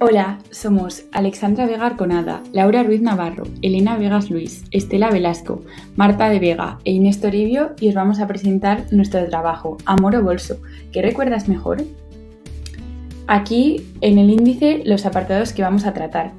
Hola, somos Alexandra Vega Arconada, Laura Ruiz Navarro, Elena Vegas Luis, Estela Velasco, Marta de Vega e Inés Toribio y os vamos a presentar nuestro trabajo, Amor o Bolso. ¿Qué recuerdas mejor? Aquí, en el índice, los apartados que vamos a tratar.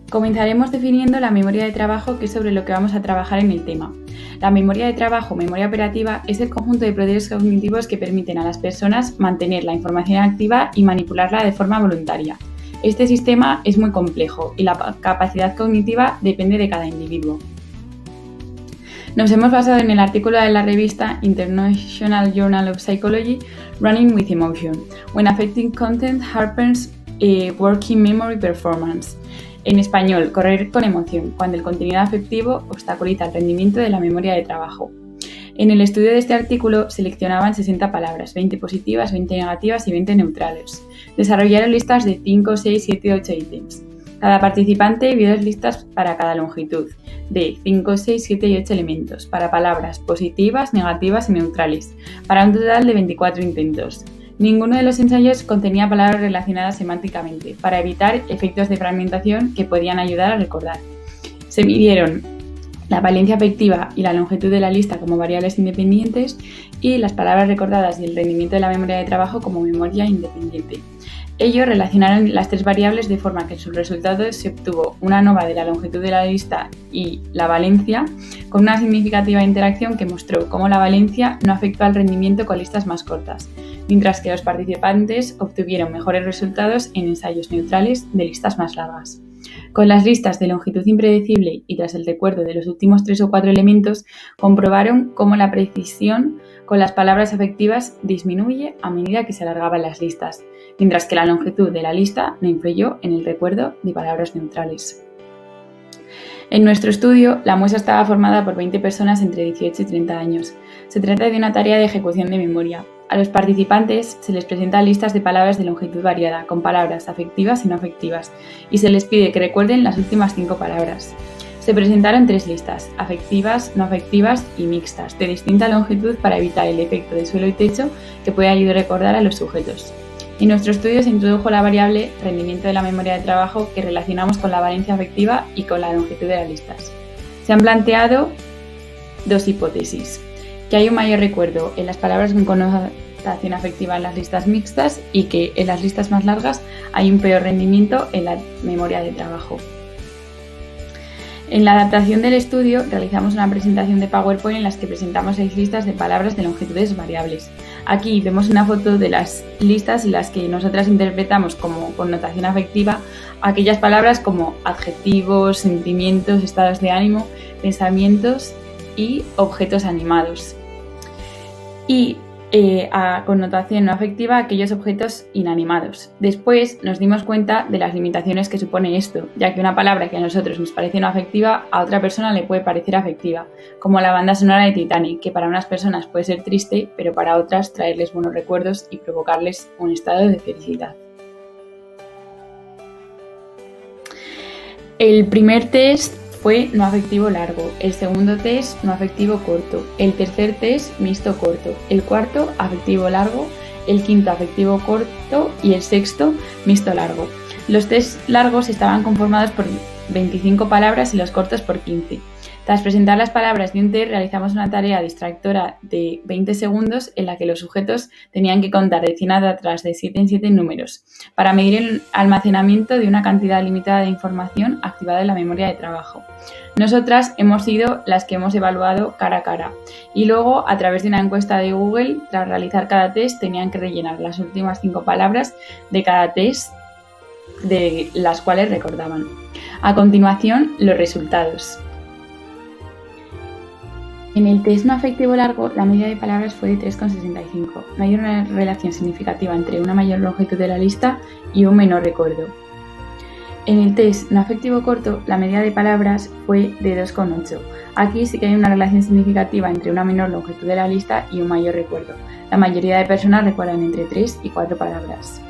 Comenzaremos definiendo la memoria de trabajo, que es sobre lo que vamos a trabajar en el tema. La memoria de trabajo, memoria operativa, es el conjunto de procesos cognitivos que permiten a las personas mantener la información activa y manipularla de forma voluntaria. Este sistema es muy complejo y la capacidad cognitiva depende de cada individuo. Nos hemos basado en el artículo de la revista International Journal of Psychology, Running with Emotion, When Affecting Content Hampers Working Memory Performance. En español, correr con emoción, cuando el contenido afectivo obstaculiza el rendimiento de la memoria de trabajo. En el estudio de este artículo seleccionaban 60 palabras, 20 positivas, 20 negativas y 20 neutrales. Desarrollaron listas de 5, 6, 7 y 8 ítems. Cada participante vio 2 listas para cada longitud, de 5, 6, 7 y 8 elementos, para palabras positivas, negativas y neutrales, para un total de 24 intentos. Ninguno de los ensayos contenía palabras relacionadas semánticamente, para evitar efectos de fragmentación que podían ayudar a recordar. Se midieron la valencia afectiva y la longitud de la lista como variables independientes y las palabras recordadas y el rendimiento de la memoria de trabajo como memoria independiente. Ellos relacionaron las 3 variables de forma que en sus resultados se obtuvo una nova de la longitud de la lista y la valencia, con una significativa interacción que mostró cómo la valencia no afectó al rendimiento con listas más cortas, mientras que los participantes obtuvieron mejores resultados en ensayos neutrales de listas más largas. Con las listas de longitud impredecible y tras el recuerdo de los últimos 3 o 4 elementos, comprobaron cómo la precisión con las palabras afectivas disminuye a medida que se alargaban las listas, mientras que la longitud de la lista no influyó en el recuerdo de palabras neutrales. En nuestro estudio, la muestra estaba formada por 20 personas entre 18 y 30 años. Se trata de una tarea de ejecución de memoria. A los participantes se les presentan listas de palabras de longitud variada, con palabras afectivas y no afectivas, y se les pide que recuerden las últimas 5 palabras. Se presentaron 3 listas, afectivas, no afectivas y mixtas, de distinta longitud para evitar el efecto de suelo y techo que puede ayudar a recordar a los sujetos. En nuestro estudio se introdujo la variable rendimiento de la memoria de trabajo que relacionamos con la valencia afectiva y con la longitud de las listas. Se han planteado 2 hipótesis: que hay un mayor recuerdo en las palabras con connotación afectiva en las listas mixtas y que en las listas más largas hay un peor rendimiento en la memoria de trabajo. En la adaptación del estudio realizamos una presentación de PowerPoint en las que presentamos 6 listas de palabras de longitudes variables. Aquí vemos una foto de las listas en las que nosotras interpretamos como connotación afectiva aquellas palabras como adjetivos, sentimientos, estados de ánimo, pensamientos y objetos animados. Y a connotación no afectiva aquellos objetos inanimados. Después nos dimos cuenta de las limitaciones que supone esto, ya que una palabra que a nosotros nos parece no afectiva, a otra persona le puede parecer afectiva, como la banda sonora de Titanic, que para unas personas puede ser triste, pero para otras traerles buenos recuerdos y provocarles un estado de felicidad. El primer test fue no afectivo largo, el segundo test no afectivo corto, el tercer test mixto corto, el cuarto afectivo largo, el quinto afectivo corto y el sexto mixto largo. Los test largos estaban conformados por 25 palabras y los cortos por 15. Tras presentar las palabras de un test, realizamos una tarea distractora de 20 segundos en la que los sujetos tenían que contar de 100 atrás de 7 en 7 números para medir el almacenamiento de una cantidad limitada de información activada en la memoria de trabajo. Nosotras hemos sido las que hemos evaluado cara a cara y luego, a través de una encuesta de Google, tras realizar cada test, tenían que rellenar las últimas 5 palabras de cada test de las cuales recordaban. A continuación, los resultados. En el test no afectivo largo, la media de palabras fue de 3,65. No hay una relación significativa entre una mayor longitud de la lista y un menor recuerdo. En el test no afectivo corto, la media de palabras fue de 2,8. Aquí sí que hay una relación significativa entre una menor longitud de la lista y un mayor recuerdo. La mayoría de personas recuerdan entre 3 y 4 palabras.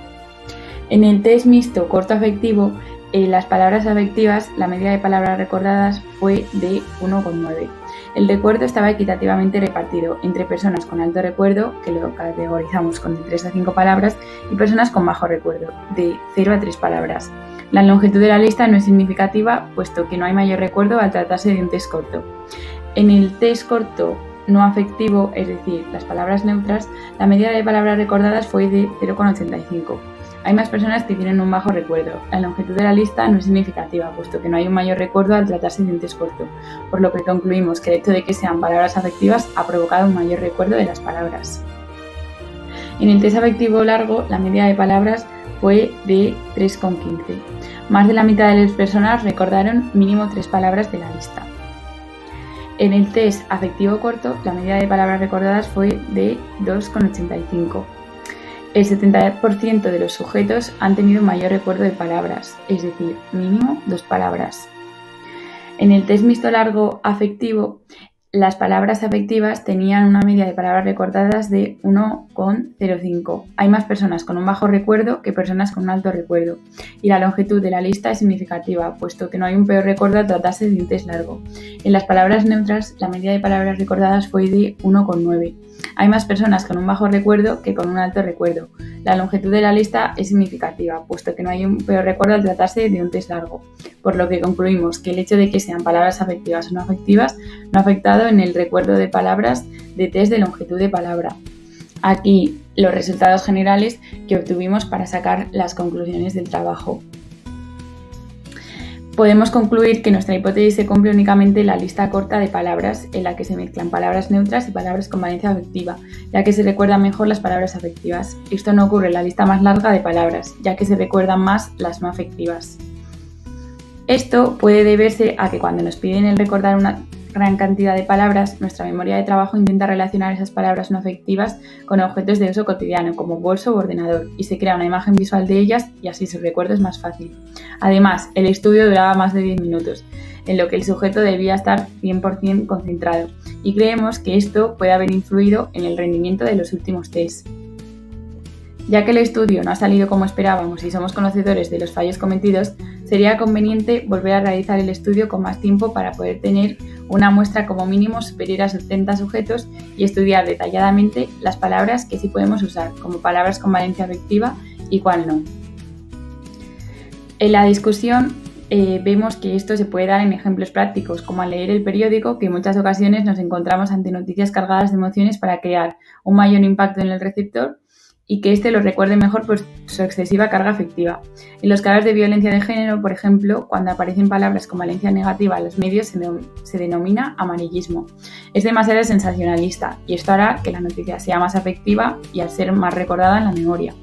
En el test mixto corto afectivo, las palabras afectivas, la media de palabras recordadas fue de 1,9. El recuerdo estaba equitativamente repartido entre personas con alto recuerdo, que lo categorizamos con de 3 a 5 palabras, y personas con bajo recuerdo, de 0 a 3 palabras. La longitud de la lista no es significativa, puesto que no hay mayor recuerdo al tratarse de un test corto. En el test corto no afectivo, es decir, las palabras neutras, la medida de palabras recordadas fue de 0,85. Hay más personas que tienen un bajo recuerdo. La longitud de la lista no es significativa, puesto que no hay un mayor recuerdo al tratarse de un test corto, por lo que concluimos que el hecho de que sean palabras afectivas ha provocado un mayor recuerdo de las palabras. En el test afectivo largo, la media de palabras fue de 3,15. Más de la mitad de las personas recordaron mínimo 3 palabras de la lista. En el test afectivo corto, la media de palabras recordadas fue de 2,85. El 70% de los sujetos han tenido un mayor recuerdo de palabras, es decir, mínimo 2 palabras. En el test mixto largo afectivo, las palabras afectivas tenían una media de palabras recordadas de 1,05. Hay más personas con un bajo recuerdo que personas con un alto recuerdo. Y la longitud de la lista es significativa, puesto que no hay un peor recuerdo al tratarse de un test largo. En las palabras neutras, la media de palabras recordadas fue de 1,9. Hay más personas con un bajo recuerdo que con un alto recuerdo. La longitud de la lista es significativa, puesto que no hay un peor recuerdo al tratarse de un test largo, por lo que concluimos que el hecho de que sean palabras afectivas o no afectivas no ha afectado en el recuerdo de palabras de test de longitud de palabra. Aquí los resultados generales que obtuvimos para sacar las conclusiones del trabajo. Podemos concluir que nuestra hipótesis se cumple únicamente en la lista corta de palabras, en la que se mezclan palabras neutras y palabras con valencia afectiva, ya que se recuerdan mejor las palabras afectivas. Esto no ocurre en la lista más larga de palabras, ya que se recuerdan más las no afectivas. Esto puede deberse a que cuando nos piden el recordar una gran cantidad de palabras, nuestra memoria de trabajo intenta relacionar esas palabras no afectivas con objetos de uso cotidiano, como bolso o ordenador, y se crea una imagen visual de ellas y así su recuerdo es más fácil. Además, el estudio duraba más de 10 minutos, en lo que el sujeto debía estar 100% concentrado, y creemos que esto puede haber influido en el rendimiento de los últimos test. Ya que el estudio no ha salido como esperábamos y somos conocedores de los fallos cometidos, sería conveniente volver a realizar el estudio con más tiempo para poder tener una muestra como mínimo superior a 70 sujetos y estudiar detalladamente las palabras que sí podemos usar, como palabras con valencia afectiva y cuál no. En la discusión vemos que esto se puede dar en ejemplos prácticos, como al leer el periódico, que en muchas ocasiones nos encontramos ante noticias cargadas de emociones para crear un mayor impacto en el receptor y que éste lo recuerde mejor por su excesiva carga afectiva. En los casos de violencia de género, por ejemplo, cuando aparecen palabras con valencia negativa en los medios se denomina amarillismo. Es demasiado sensacionalista y esto hará que la noticia sea más afectiva y al ser más recordada en la memoria.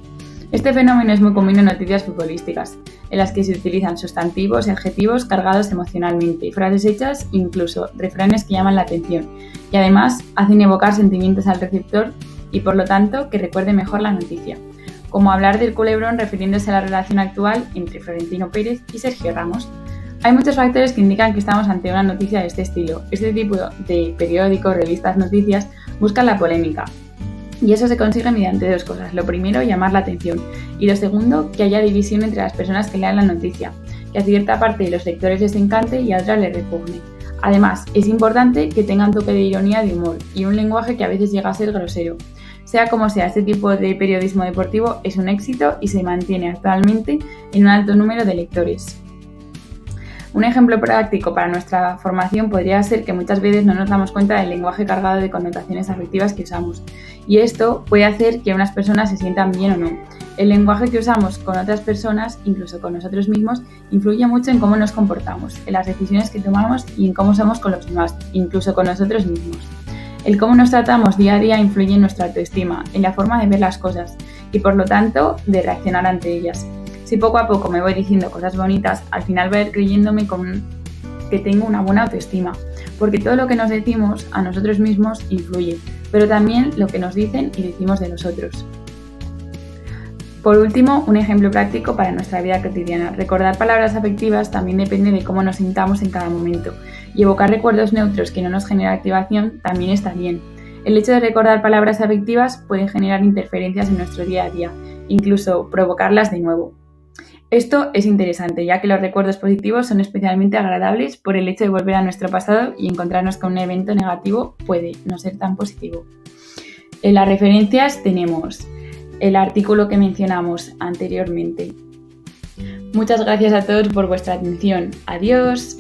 Este fenómeno es muy común en noticias futbolísticas, en las que se utilizan sustantivos y adjetivos cargados emocionalmente, frases hechas, incluso refranes que llaman la atención y además hacen evocar sentimientos al receptor y por lo tanto que recuerde mejor la noticia, como hablar del culebrón refiriéndose a la relación actual entre Florentino Pérez y Sergio Ramos. Hay muchos factores que indican que estamos ante una noticia de este estilo. Este tipo de periódicos, revistas, noticias buscan la polémica y eso se consigue mediante dos cosas. Lo primero, llamar la atención y lo segundo, que haya división entre las personas que lean la noticia, que a cierta parte de los lectores les encante y a otra les repugne. Además, es importante que tengan toque de ironía, de humor y un lenguaje que a veces llega a ser grosero. Sea como sea, este tipo de periodismo deportivo es un éxito y se mantiene actualmente en un alto número de lectores. Un ejemplo práctico para nuestra formación podría ser que muchas veces no nos damos cuenta del lenguaje cargado de connotaciones afectivas que usamos, y esto puede hacer que unas personas se sientan bien o no. El lenguaje que usamos con otras personas, incluso con nosotros mismos, influye mucho en cómo nos comportamos, en las decisiones que tomamos y en cómo somos con los demás, incluso con nosotros mismos. El cómo nos tratamos día a día influye en nuestra autoestima, en la forma de ver las cosas y por lo tanto de reaccionar ante ellas. Si poco a poco me voy diciendo cosas bonitas, al final voy a ir creyéndome que tengo una buena autoestima, porque todo lo que nos decimos a nosotros mismos influye, pero también lo que nos dicen y decimos de nosotros. Por último, un ejemplo práctico para nuestra vida cotidiana. Recordar palabras afectivas también depende de cómo nos sintamos en cada momento, y evocar recuerdos neutros que no nos genera activación también está bien. El hecho de recordar palabras afectivas puede generar interferencias en nuestro día a día, incluso provocarlas de nuevo. Esto es interesante, ya que los recuerdos positivos son especialmente agradables por el hecho de volver a nuestro pasado y encontrarnos con un evento negativo puede no ser tan positivo. En las referencias tenemos el artículo que mencionamos anteriormente. Muchas gracias a todos por vuestra atención. Adiós.